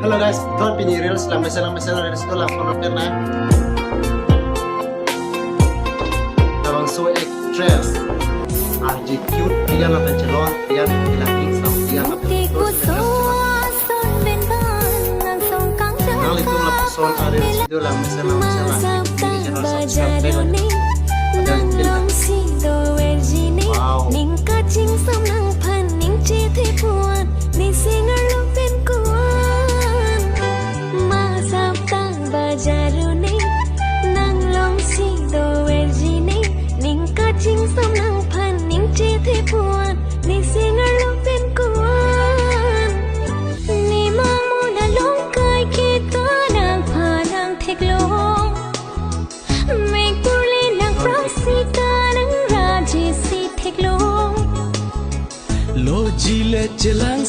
Hello guys, thought pini reels lang mesela reels to lang kono perna. Tabang so actress. RG cute tiga na pencilon, tiga ilapin sam tiga na pencilon. Kali itu lah person reels video lang mesela ini channel subscribe ni. Wow. Lo jile jelang